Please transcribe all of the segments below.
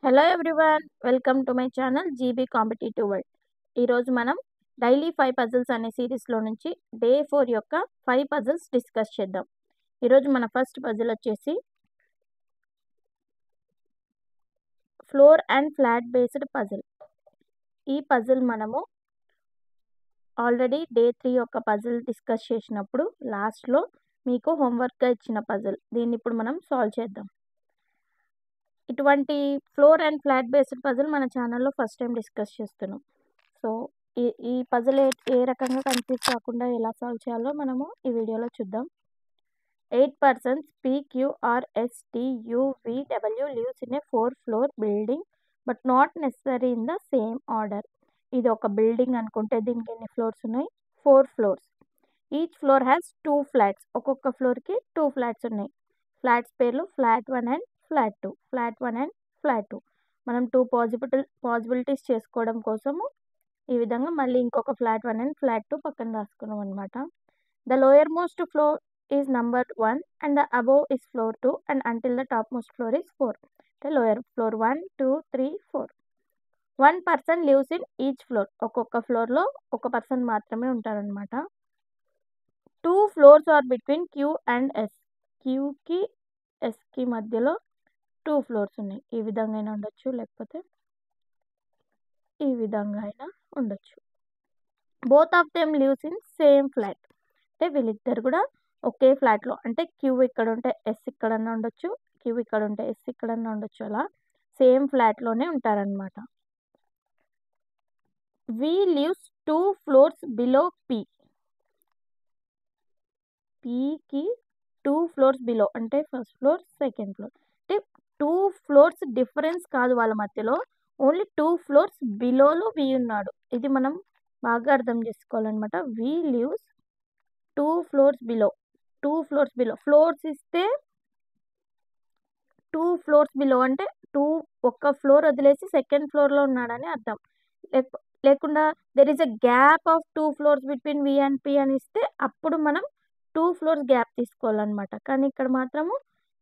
Hello everyone, welcome to my channel GB competitive world. ఈరోజు మనం daily 5 puzzles అనే సిరీస్లో నుంచి డే 4 యొక్క 5 పజిల్స్ డిస్కస్ చేద్దాం. ఈరోజు మన ఫస్ట్ పజిల్ వచ్చేసి floor and flat based puzzle. ఈ పజిల్ మనము ఆల్రెడీ డే 3 యొక్క పజిల్ డిస్కస్ చేసినప్పుడు లాస్ట్లో మీకు హోంవర్క్గా ఇచ్చిన పజిల్. దీన్ని ఇప్పుడు మనం సాల్వ్ చేద్దాం. ఇటువంటి floor and flat based puzzle మన ఛానల్లో ఫస్ట్ టైం డిస్కస్ చేస్తున్నాం. సో ఈ పజిల్ ఏ రకంగా కన్ఫ్యూజ్ కాకుండా ఎలా సాల్వ్ చేయాలో మనము ఈ వీడియోలో చూద్దాం. 8 persons PQRSTUVW lives in a 4-floor building but not necessary in the same order. ఇది ఒక బిల్డింగ్ అనుకుంటే దీనికి ఎన్ని ఫ్లోర్స్ ఉన్నాయి? 4 floors. Each floor has 2 flats. ఒక్కొక్క ఫ్లోర్కి 2 flats ఉన్నాయి. ఫ్లాట్స్ పేర్లు flat 1 and flat 2. Flat 1 and flat 2. మనం 2 పాసిబిలిటీస్ చేసుకోవడం కోసము ఈ విధంగా మళ్ళీ ఇంకొక ఫ్లాట్ 1 అండ్ ఫ్లాట్ 2 పక్కన రాసుకున్నాం అనమాట. The lower most floor is number 1 and the above is floor 2 and until the top most floor is 4. అంటే lower floor 1, 2, 3, 4. 1 person lives in each floor. ఒక్కొక్క ఫ్లోర్లో ఒక పర్సన్ మాత్రమే ఉంటారనమాట. 2 floors are between Q and S. క్యూకి ఎస్కి మధ్యలో 2 floors ఉన్నాయి. ఈ విధంగా అయినా ఉండొచ్చు, లేకపోతే ఈ విధంగా అయినా ఉండొచ్చు. Both of them lives in same flat. అంటే వీళ్ళిద్దరు కూడా ఒకే ఫ్లాట్లో, అంటే క్యూ ఇక్కడ ఉంటే ఎస్ ఇక్కడన్నా ఉండొచ్చు, క్యూ ఇక్కడ ఉంటే ఎస్ ఇక్కడన్నా ఉండొచ్చు, అలా సేమ్ ఫ్లాట్లోనే ఉంటారనమాట. వి లివ్స్ 2 floors బిలో పి. పీకి 2 floors బిలో, అంటే ఫస్ట్ ఫ్లోర్ సెకండ్ ఫ్లోర్. అంటే 2 floors డిఫరెన్స్ కాదు వాళ్ళ మధ్యలో, ఓన్లీ 2 floors బిలోలో వి ఉన్నాడు. ఇది మనం బాగా అర్థం చేసుకోవాలన్నమాట. V lives 2 floors below. 2 floors below, floors ఇస్తే 2 floors బిలో అంటే ఒక్క ఫ్లోర్ వదిలేసి సెకండ్ ఫ్లోర్లో ఉన్నాడని అర్థం. లేకుండా there is a gap of 2 floors between V and P అని ఇస్తే అప్పుడు మనం 2 floors గ్యాప్ తీసుకోవాలన్నమాట. కానీ ఇక్కడ మాత్రము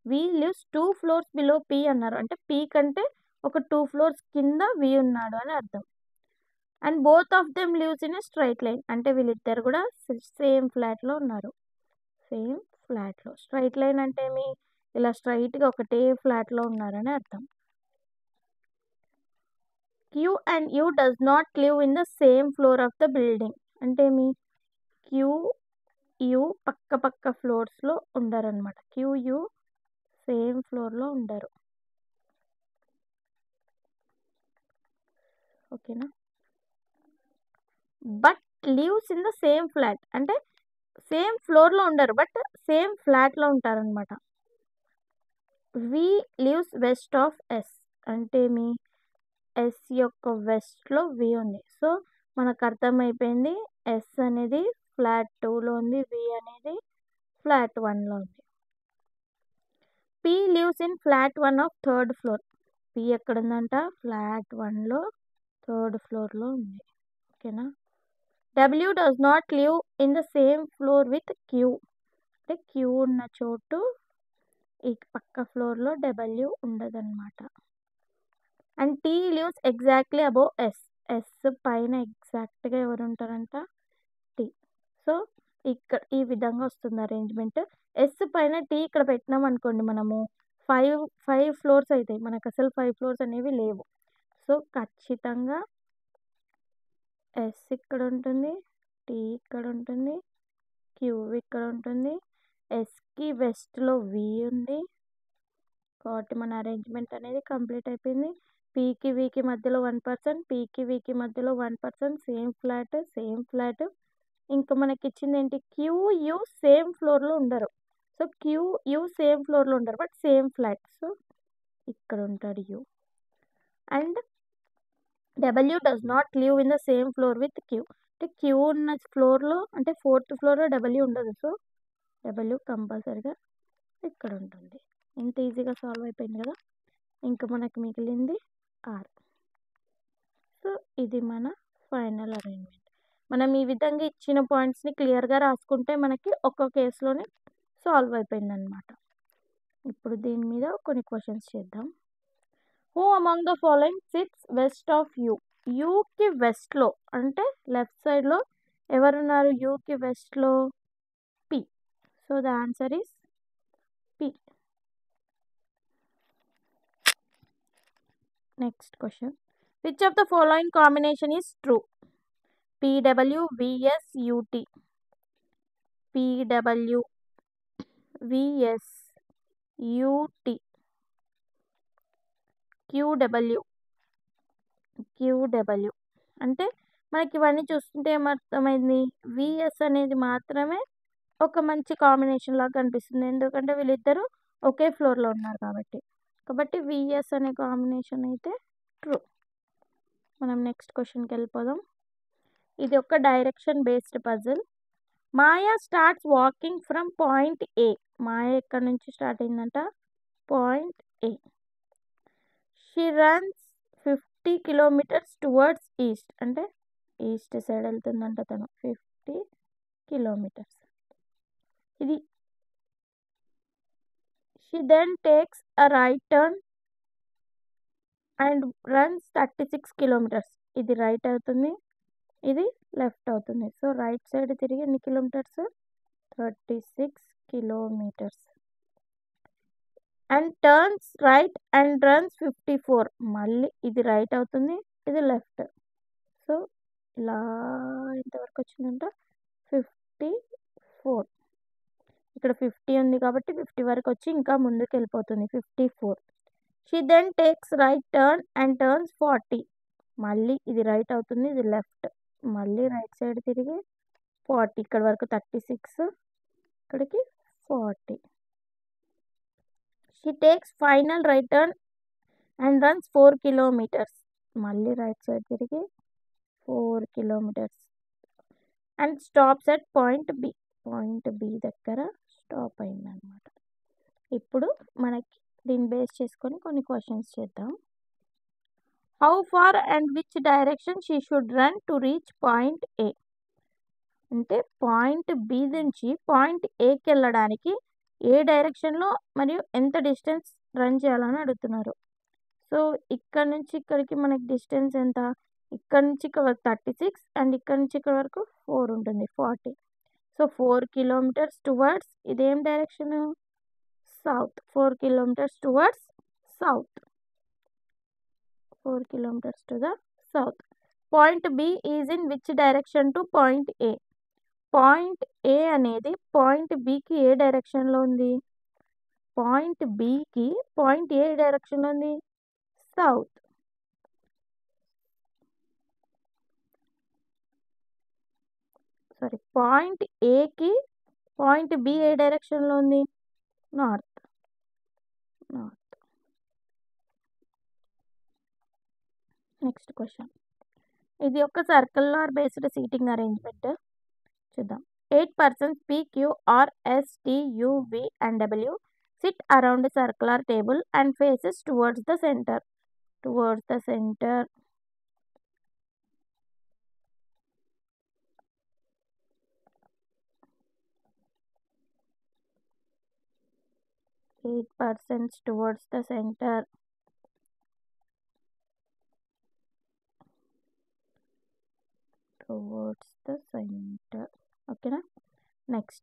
వి లివ్స్ 2 floors బిలో పి అన్నారు, అంటే పి కంటే ఒక 2 floors కింద వి ఉన్నాడు అని అర్థం. And both of them lives in a straight line. అంటే వీళ్ళిద్దరు కూడా సేమ్ ఫ్లాట్లో ఉన్నారు. సేమ్ ఫ్లాట్లో. స్ట్రైట్ లైన్ అంటే ఏమి? ఇలా స్ట్రైట్గా ఒకటే ఫ్లాట్లో ఉన్నారని అర్థం. Queue and you does not live in the same floor of the building. అంటే మీ క్యూ యూ పక్క ఫ్లోర్స్లో ఉండరనమాట. క్యూ యూ సేమ్ ఫ్లోర్లో ఉండరు. ఓకేనా? But lives in the same flat. అంటే సేమ్ ఫ్లోర్లో ఉండరు, బట్ సేమ్ ఫ్లాట్లో ఉంటారనమాట. వి లివ్స్ వెస్ట్ ఆఫ్ ఎస్. అంటే మీ ఎస్ యొక్క వెస్ట్లో వి ఉంది. సో మనకు అర్థమైపోయింది, ఎస్ అనేది ఫ్లాట్ 2లో ఉంది, వి అనేది ఫ్లాట్ 1లో ఉంది. P lives in flat 1 of 3rd floor. P ఎక్కడ ఉందంట? ఫ్లాట్ 1లో 3rd floorలో ఉంది. ఓకేనా? W does not live in the same floor with Q. అంటే క్యూ ఉన్న చోటు ఈ పక్క ఫ్లోర్లో డబ్ల్యూ ఉండదన్నమాట. And T lives exactly above S. S పైన ఎగ్జాక్ట్గా ఎవరు ఉంటారంట? టీ. సో ఇక్కడ ఈ విధంగా వస్తుంది అరేంజ్మెంట్. ఎస్ పైన టీ ఇక్కడ పెట్టినాం అనుకోండి, మనము 5 floors అవుతాయి. మనకు అసలు 5 floors అనేవి లేవు. సో ఖచ్చితంగా ఎస్ ఇక్కడ ఉంటుంది, టీ ఇక్కడ ఉంటుంది, క్యూ ఇక్కడ ఉంటుంది, ఎస్కి వెస్ట్లో వి ఉంది. కాబట్టి మన అరేంజ్మెంట్ అనేది కంప్లీట్ అయిపోయింది. పీకి వీకి మధ్యలో 1 person, పీకి వీకి మధ్యలో 1 person, సేమ్ ఫ్లాట్. ఇంకా మనకి ఇచ్చింది ఏంటి? క్యూ యూ సేమ్ ఫ్లోర్లో ఉండరు. సో క్యూ యూ సేమ్ ఫ్లోర్లో ఉండరు, బట్ సేమ్ ఫ్లాట్. సో ఇక్కడ ఉంటాడు U. And W does not live in the same floor with Q. అంటే క్యూ ఉన్న ఫ్లోర్లో, అంటే 4th floorలో డబ్ల్యూ ఉండదు. సో డబ్ల్యూ కంపల్సరీగా ఇక్కడ ఉంటుంది. ఇంత ఈజీగా సాల్వ్ అయిపోయింది కదా. ఇంకా మనకు మిగిలింది ఆర్. సో ఇది మన ఫైనల్ అరేంజ్మెంట్. మనం ఈ విధంగా ఇచ్చిన పాయింట్స్ని క్లియర్గా రాసుకుంటే మనకి ఒక్క కేసులోనే సాల్వ్ అయిపోయింది అనమాట. ఇప్పుడు దీని మీద కొన్ని క్వశ్చన్స్ చేద్దాం. Who among the following sits west of U? యూకి వెస్ట్లో అంటే లెఫ్ట్ సైడ్లో ఎవరున్నారు? యూకి వెస్ట్లో P. So the answer is P. Next question. Which of the following combination is true? PWVSUT, PWVSUT, QW అంటే మనకి ఇవన్నీ చూస్తుంటే ఏమర్థమైంది? విఎస్ అనేది మాత్రమే ఒక మంచి కాంబినేషన్ లాగా కనిపిస్తుంది, ఎందుకంటే వీళ్ళిద్దరూ ఒకే ఫ్లోర్లో ఉన్నారు కాబట్టి విఎస్ అనే కాంబినేషన్ అయితే ట్రూ. మనం నెక్స్ట్ క్వశ్చన్కి వెళ్ళిపోదాం. ఇది ఒక direction based puzzle. Maya starts walking from point A. Maya ఎక్కడి నుంచి స్టార్ట్ అయిందంట? Point A. She runs 50 kilometres towards east, అంటే ఈస్ట్ సైడ్ వెళ్తుందంట తను 50 కిలోమీటర్స్. ఇది she then takes a right turn and runs 36 kilometres. ఇది రైట్ అవుతుంది, ఇది లెఫ్ట్ అవుతుంది. సో రైట్ సైడ్ తిరిగి ఎన్ని kilometres? 36 kilometres. And turns right and runs 54. మళ్ళీ ఇది రైట్ అవుతుంది, ఇది లెఫ్ట్. సో ఇలా ఎంతవరకు వచ్చిందంట? 54. ఇక్కడ 50 ఉంది కాబట్టి 50 వరకు వచ్చి ఇంకా ముందుకు వెళ్ళిపోతుంది 54. She then takes right turn and turns 40. మళ్ళీ ఇది రైట్ అవుతుంది, ఇది లెఫ్ట్. మళ్ళీ రైట్ సైడ్ తిరిగి 40. ఇక్కడ వరకు 36, ఇక్కడికి 40. She takes final right turn and runs 4 kilometres. మళ్ళీ రైట్ సైడ్ తిరిగి 4 kilometres and stops at point B. Point B దగ్గర స్టాప్ అయిందనమాట. ఇప్పుడు మనకి దీన్ని బేస్ చేసుకొని కొన్ని క్వశ్చన్స్ చేద్దాం. How far and which direction she should run to reach point A? అంటే పాయింట్ బి నుంచి పాయింట్ ఏకి వెళ్ళడానికి ఏ డైరెక్షన్లో మరియు ఎంత డిస్టెన్స్ రన్ చేయాలని అడుగుతున్నారు. సో ఇక్కడ నుంచి ఇక్కడికి మనకి డిస్టెన్స్ ఎంత? ఇక్కడ నుంచి ఇక్కడ వరకు 36 అండ్ ఇక్కడ నుంచి ఇక్కడ వరకు 4 ఉంటుంది, 40. సో 4 కిలోమీటర్స్ టువర్డ్స్ ఇదేం direction? South. 4 kilometres towards south. 4 kilometers to the south. Point B is in which direction to point A? Point A అనేది పాయింట్ బికి ఏ డైరెక్షన్లో ఉంది? పాయింట్ బికి పాయింట్ ఏ డైరెక్షన్లో ఉంది? సౌత్. పాయింట్ ఏకి పాయింట్ బి ఏ డైరెక్షన్లో ఉంది? నార్త్. Next question. ఇది ఒక సర్కులర్ బేస్డ్ సీటింగ్ అరేంజ్మెంట్. చూద్దాం. 8 persons P, Q, R, S, T, U, V and W sit around a circular table and faces towards the center. Towards the center. Eight persons towards the center. Towards the center. Okay na? Next.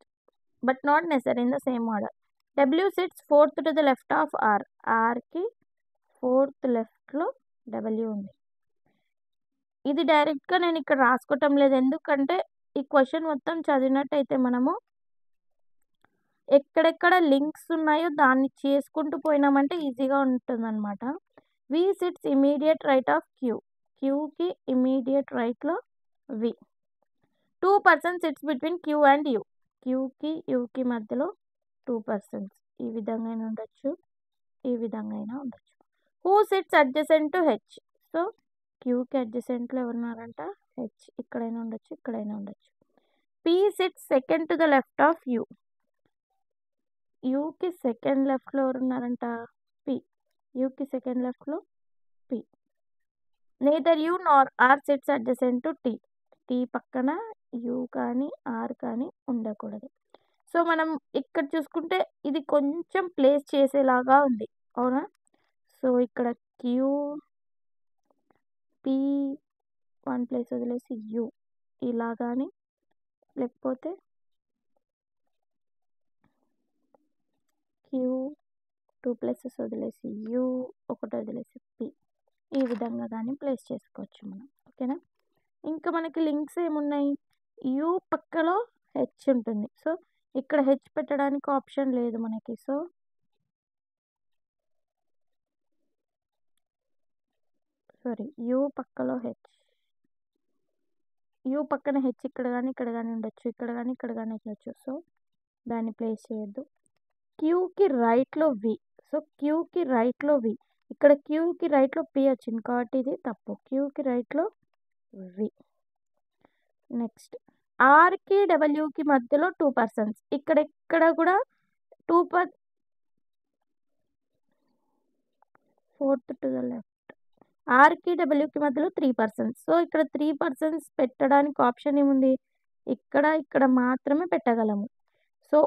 But not necessarily in the same order. W sits fourth to the left of R. R ki fourth left లో W ఉంది. ఇది డైరెక్ట్గా నేను ఇక్కడ రాసుకోవటం లేదు, ఎందుకంటే ఈ question మొత్తం చదివినట్టయితే మనము ఎక్కడెక్కడ లింక్స్ ఉన్నాయో దాన్ని చేసుకుంటూ పోయినామంటే ఈజీగా ఉంటుందన్నమాట. V sits immediate right of Q. క్యూకి ఇమీడియట్ రైట్లో V. 2 persons sits between Q and U. క్యూకి యూకి మధ్యలో 2 persons. ఈ విధంగా అయినా ఉండొచ్చు, ఈ విధంగా అయినా ఉండొచ్చు. Who sits adjacent to H? So క్యూకి అడ్జసెంట్లో ఎవరున్నారంట? హెచ్. ఇక్కడైనా ఉండొచ్చు, ఇక్కడైనా ఉండొచ్చు. P sits second to the left of U. యూకి సెకండ్ లెఫ్ట్లో ఎవరున్నారంట? పి. యూకి సెకండ్ లెఫ్ట్లో P. Neither U nor R sits adjacent to T. T పక్కన యూ కానీ ఆర్ కానీ ఉండకూడదు. సో మనం ఇక్కడ చూసుకుంటే ఇది కొంచెం ప్లేస్ చేసేలాగా ఉంది, అవునా? సో ఇక్కడ క్యూ పీ 1 ప్లేస్ వదిలేసి యూ ఇలా కానీ, లేకపోతే క్యూ 2 ప్లేసెస్ వదిలేసి యూ ఒకటి వదిలేసి పీ ఈ విధంగా కానీ ప్లేస్ చేసుకోవచ్చు మనం. ఓకేనా. ఇంకా మనకి లింక్స్ ఏమున్నాయి, యూ పక్కలో హెచ్ ఉంటుంది. సో ఇక్కడ హెచ్ పెట్టడానికి ఆప్షన్ లేదు మనకి. సో యూ పక్కలో హెచ్, యూ పక్కన హెచ్ ఇక్కడ కానీ ఇక్కడ కానీ ఉండొచ్చు, ఇక్కడ కానీ ఇక్కడ కానీ ఉండొచ్చు. సో దాన్ని ప్లేస్ చేయొద్దు. క్యూకి రైట్లో వి, సో క్యూకి రైట్లో వి, ఇక్కడ క్యూకి రైట్లో పి వచ్చింది కాబట్టి ఇది తప్పు. క్యూకి రైట్లో వి. నెక్స్ట్ ఆర్కి డబ్ల్యూకి మధ్యలో 2 పర్సన్స్, ఇక్కడ కూడా 2 4th టు ద లెఫ్ట్. ఆర్కి డబ్ల్యూకి మధ్యలో 3 పర్సన్స్. సో ఇక్కడ 3 పర్సన్స్ పెట్టడానికి ఆప్షన్ ఏముంది, ఇక్కడ మాత్రమే పెట్టగలము. సో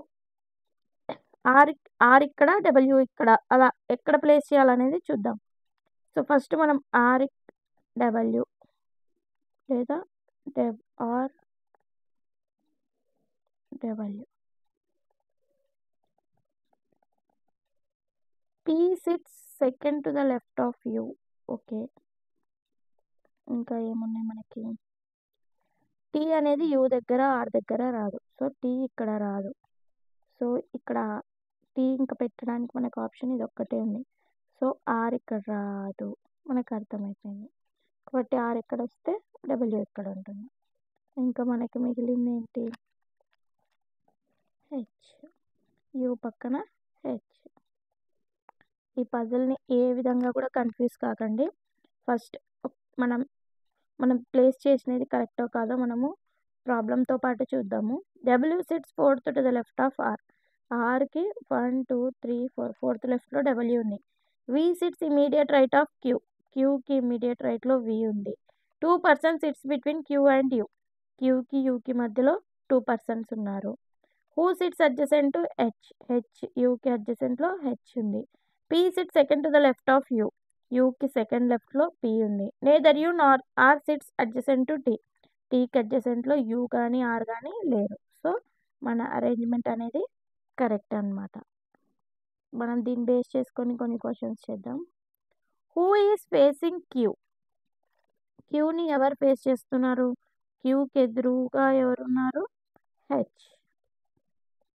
ఆర్ ఇక్కడ డబ్ల్యూ ఇక్కడ, అలా ఎక్కడ ప్లేస్ చేయాలనేది చూద్దాం. సో ఫస్ట్ మనం ఆర్ డబ్ల్యూ లేదా are W. P sits second to the left of you. Okay. ఇంకా ఏమున్నాయి మనకి, టీ అనేది యూ దగ్గర ఆర్ దగ్గర రాదు. సో టీ ఇక్కడ రాదు. సో ఇక్కడ టీ ఇంకా పెట్టడానికి మనకు ఆప్షన్ ఇది ఒక్కటే ఉంది. సో ఆర్ ఇక్కడ రాదు, మనకు అర్థమైపోయింది. కాబట్టి ఆర్ ఎక్కడ వస్తే డబ్ల్యూ ఎక్కడ ఉంటుంది. ఇంకా మనకి మిగిలింది ఏంటి, హెచ్, యూ పక్కన హెచ్. ఈ పజిల్ని ఏ విధంగా కూడా కన్ఫ్యూజ్ కాకండి. ఫస్ట్ మనం ప్లేస్ చేసినది కరెక్టో కాదో మనము ప్రాబ్లంతో పాటు చూద్దాము. W sits 4th to the left of R. ఆర్కి 1 2 3 4 4th లెఫ్ట్లో డబ్ల్యూ ఉంది. V sits immediate right of Q. క్యూకి ఇమీడియట్ రైట్లో వి ఉంది. 2 persons sits between Q and U. క్యూకి యూకి మధ్యలో 2 పర్సన్స్ ఉన్నారు. Who sits adjacent to H. H యూకి అడ్జసెంట్లో హెచ్ ఉంది. P sits second to the left of U. యూకి సెకండ్ లెఫ్ట్లో పీ ఉంది. Neither U nor R sits adjacent to T. టీకి అడ్జసెంట్లో యూ కానీ ఆర్ కానీ లేరు. సో మన అరేంజ్మెంట్ అనేది కరెక్ట్ అన్నమాట. మనం దీన్ని బేస్ చేసుకొని కొన్ని క్వశ్చన్స్ చేద్దాం. Who is facing Q. క్యూని ఎవరు ఫేస్ చేస్తున్నారు, క్యూకి ఎదురుగా ఎవరున్నారు, H.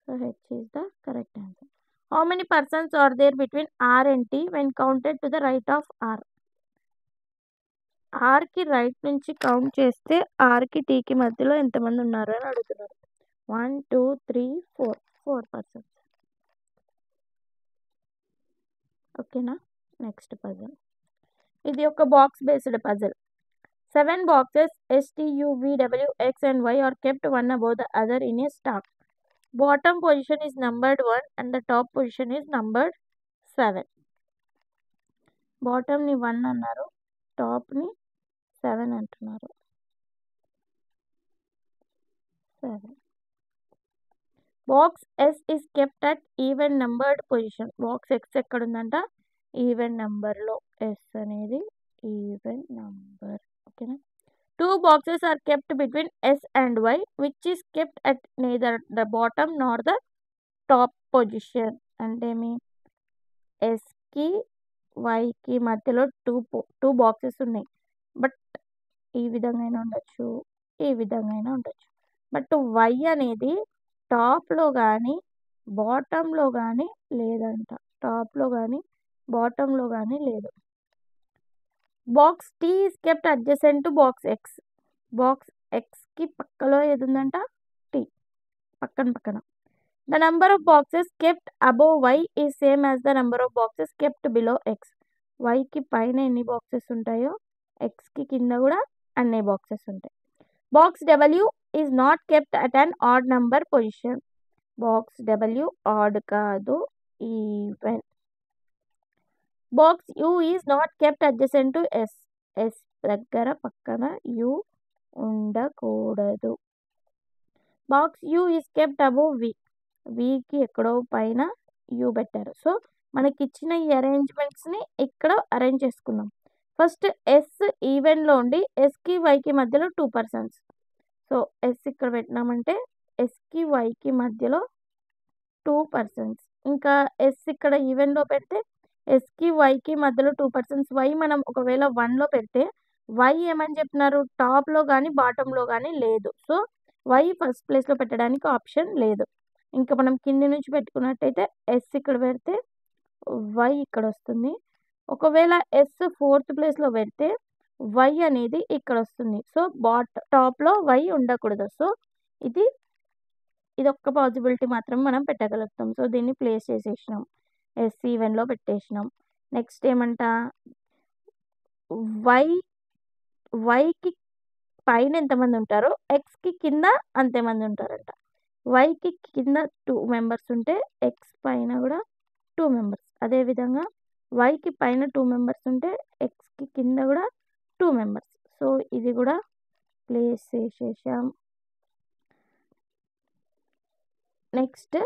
So H is the correct answer. How many persons are there between R and T when counted to the right of R. ఆర్కి రైట్ నుంచి కౌంట్ చేస్తే ఆర్కి టీకి మధ్యలో ఎంతమంది ఉన్నారు అని అడుగుతున్నారు. 1 2 3 4 పర్సన్స్. ఓకేనా. నెక్స్ట్ పజిల్, ఇది ఒక box based puzzle. 7 boxes S, T, U, V, W, X and Y are kept one above the other in a stack. Bottom position is numbered 1 and the top position is numbered 7. Bottom ని 1 అన్నారు, top ని 7 అంటున్నారు. 7. Box S is kept at even numbered position. Box X ఎక్కడ ఉందంట, even నంబర్లో. S అనేది even number. ఓకేనా. 2 boxes are kept between S and Y, which is kept at neither the bottom nor the top position. అంటే మీ ఎస్కి వైకి మధ్యలో 2 boxes ఉన్నాయి. But ఈ విధంగా ఉండొచ్చు, ఈ విధంగా ఉండొచ్చు. బట్ వై అనేది టాప్లో కానీ బాటంలో కానీ లేదంట. టాప్లో కానీ బాటంలో కానీ లేదు. Box T is kept adjacent to box X. Box ఎక్స్కి పక్కలో ఏది ఉందంట, టీ పక్కన. The number of boxes kept above Y is same as the number of boxes kept below X. వైకి పైన ఎన్ని బాక్సెస్ ఉంటాయో ఎక్స్కి కింద కూడా అన్ని బాక్సెస్ ఉంటాయి. Box W is not kept at an odd number position. Box W odd కాదు, even. Box U is not kept adjacent to S. S దగ్గర పక్కన యూ ఉండకూడదు. Box U is kept above V. వికి ఎక్కడో పైన you పెట్టారు. So మనకి ఇచ్చిన ఈ అరేంజ్మెంట్స్ని ఇక్కడ అరేంజ్ చేసుకుందాం. ఫస్ట్ ఎస్ ఈవెన్లో ఉండి ఎస్కి వైకి మధ్యలో 2%. సో ఎస్ ఇక్కడ పెట్టినామంటే ఎస్కి వైకి మధ్యలో 2%. ఇంకా ఎస్ ఇక్కడ ఈవెన్లో పెడితే ఎస్కి వైకి మధ్యలో 2%. వై మనం ఒకవేళ 1లో పెడితే వై ఏమని చెప్తున్నారు, టాప్లో కానీ బాటంలో కానీ లేదు. సో వై ఫస్ట్ ప్లేస్లో పెట్టడానికి ఆప్షన్ లేదు. ఇంకా మనం కింది నుంచి పెట్టుకున్నట్టయితే ఎస్ ఇక్కడ పెడితే వై ఇక్కడ వస్తుంది. ఒకవేళ ఎస్ 4th ప్లేస్లో పెడితే వై అనేది ఇక్కడ వస్తుంది. సో టాప్లో వై ఉండకూడదు. సో ఇది ఒక్క పాసిబిలిటీ మాత్రం మనం పెట్టగలుగుతాం. సో దీన్ని ప్లేస్ చేసేసినాం, ఎస్ ఈవెన్లో పెట్టేసినాం. నెక్స్ట్ ఏమంట, వైకి పైన ఎంతమంది ఉంటారో ఎక్స్కి కింద అంతమంది ఉంటారంట. వైకి కింద 2 మెంబర్స్ ఉంటే ఎక్స్ పైన కూడా 2 మెంబర్స్. అదేవిధంగా వైకి పైన 2 మెంబర్స్ ఉంటే ఎక్స్కి కింద కూడా 2 మెంబర్స్. సో ఇది కూడా ప్లేస్ చేసేసాం. నెక్స్ట్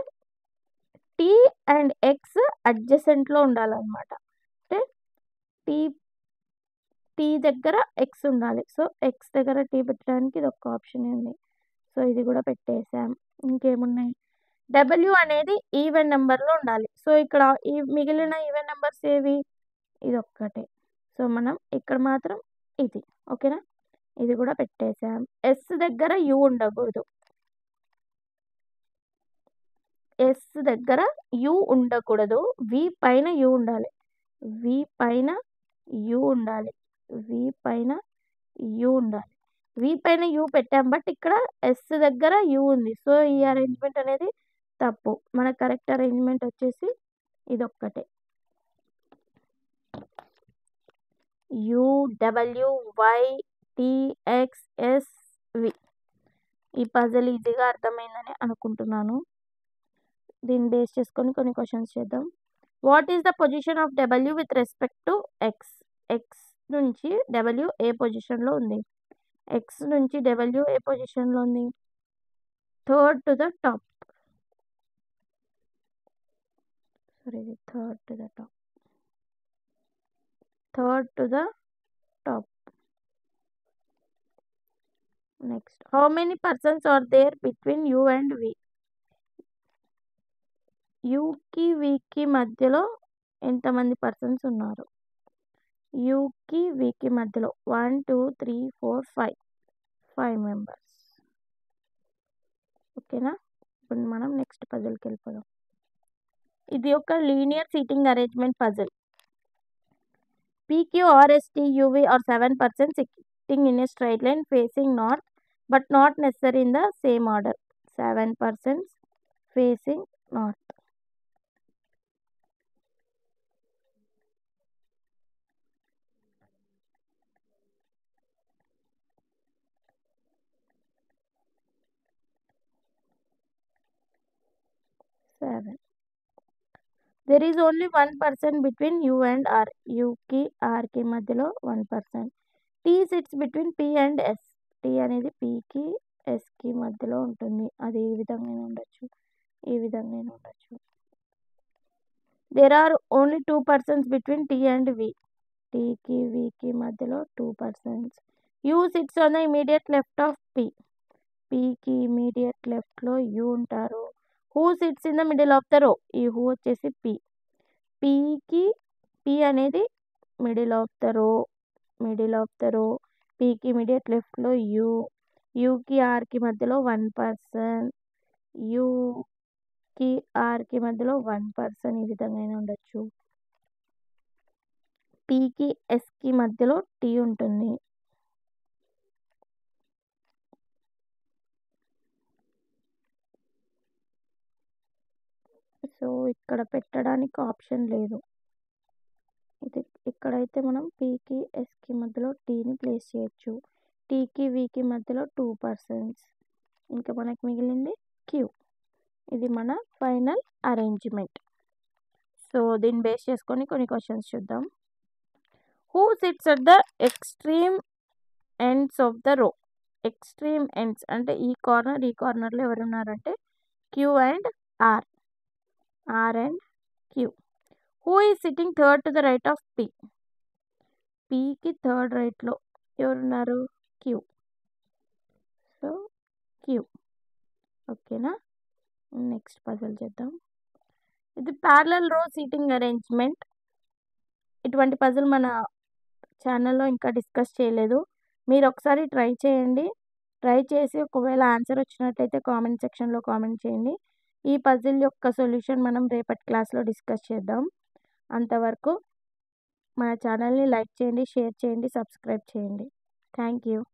టీ అండ్ ఎక్స్ అడ్జసెంట్లో ఉండాలన్నమాట. అంటే టీ దగ్గర ఎక్స్ ఉండాలి. సో ఎక్స్ దగ్గర టీ పెట్టడానికి ఇది ఒక ఆప్షన్ ఉంది. సో ఇది కూడా పెట్టేసాం. ఇంకేమున్నాయి, డబ్ల్యూ అనేది ఈవెన్ నెంబర్లో ఉండాలి. సో ఇక్కడ ఈ మిగిలిన ఈవెన్ నెంబర్స్ ఏవి, ఇది ఒక్కటే. సో మనం ఇక్కడ మాత్రం ఇది, ఓకేనా, ఇది కూడా పెట్టేసాం. ఎస్ దగ్గర యూ ఉండకూడదు. ఎస్ దగ్గర యూ ఉండకూడదు. వి పైన యూ ఉండాలి. వి పైన యూ ఉండాలి. వి పైన యూ ఉండాలి. వి పైన యూ పెట్టాం, బట్ ఇక్కడ ఎస్ దగ్గర యూ ఉంది. సో ఈ అరేంజ్మెంట్ అనేది తప్పు. మన కరెక్ట్ అరేంజ్మెంట్ వచ్చేసి ఇదొక్కటే, U W Y T X S V. ఈ పజిల్ ఈజీగా అర్థమైందని అనుకుంటున్నాను. దీన్ని బేస్ చేసుకొని కొన్ని క్వశ్చన్స్ చేద్దాం. What is the position of W with respect to X. X నుంచి డబ్ల్యూ ఏ పొజిషన్లో ఉంది, ఎక్స్ నుంచి డబ్ల్యూ ఏ పొజిషన్లో ఉంది, third to the top. Third to the top. Next, how many persons are there between U and V. యూకి వికి మధ్యలో ఎంతమంది పర్సన్స్ ఉన్నారు, యూకి వికి మధ్యలో 1 2 3 4 5 మెంబర్స్. ఓకేనా, ఇప్పుడు మనం నెక్స్ట్ పజిల్కి వెళ్ళిపోదాం. ఇది ఒక linear seating arrangement puzzle. PQRSTUV are 7 persons sitting in a straight line facing north but not necessarily in the same order. 7 persons facing north. There is only 1 person between U and R. U ki R ki madhyalo 1 person. T sits between P and S. T అనేది P కి S కి మధ్యలో ఉంటుంది. అది ఈ విధంగా ఉండొచ్చు, ఈ విధంగా ఉండొచ్చు. There are only 2 persons between T and V. T కి V కి మధ్యలో 2 persons. U sits on the immediate left of P. P కి immediate left లో U ఉంటారు. Who sits in the middle of the row. ఈ who వచ్చేసి P. P అనేది middle of the రో. P కి ఇమీడియట్ లెఫ్ట్ లో U. U కి R కి మధ్యలో 1 person. U కి R కి మధ్యలో 1 person. ఈ విధంగా ఉండొచ్చు. P కి S కి మధ్యలో T ఉంటుంది. సో ఇక్కడ పెట్టడానికి ఆప్షన్ లేదు. ఇది ఇక్కడైతే మనం Pకి Sకి మధ్యలో Tని ప్లేస్ చేయొచ్చు. Tకి Vకి మధ్యలో 2 persons. ఇంకా మనకు మిగిలింది Q. ఇది మన ఫైనల్ అరేంజ్మెంట్. సో దీన్ని బేస్ చేసుకొని కొన్ని క్వశ్చన్స్ చూద్దాం. Who sits at the extreme ends of the row. Extreme ends అంటే ఈ కార్నర్లో ఎవరు ఉన్నారంటే Q అండ్ R. R and Q. Who is sitting third to the right of P? పికి థర్డ్ రైట్లో ఎవరున్నారు? క్యూ. So Q. ఓకేనా? నెక్స్ట్ పజిల్ చేద్దాం. ఇది ప్యారలల్ రో సీటింగ్ అరేంజ్మెంట్. ఇటువంటి పజిల్ మన ఛానల్లో ఇంకా డిస్కస్ చేయలేదు. మీరు ఒకసారి ట్రై చేయండి. ట్రై చేసి ఒకవేళ ఆన్సర్ వచ్చినట్లయితే కామెంట్ సెక్షన్లో కామెంట్ చేయండి. ఈ పజిల్ యొక్క సొల్యూషన్ మనం రేపటి క్లాస్లో డిస్కస్ చేద్దాం. అంతవరకు మన ఛానల్ని లైక్ చేయండి, షేర్ చేయండి, సబ్స్క్రైబ్ చేయండి. Thank you.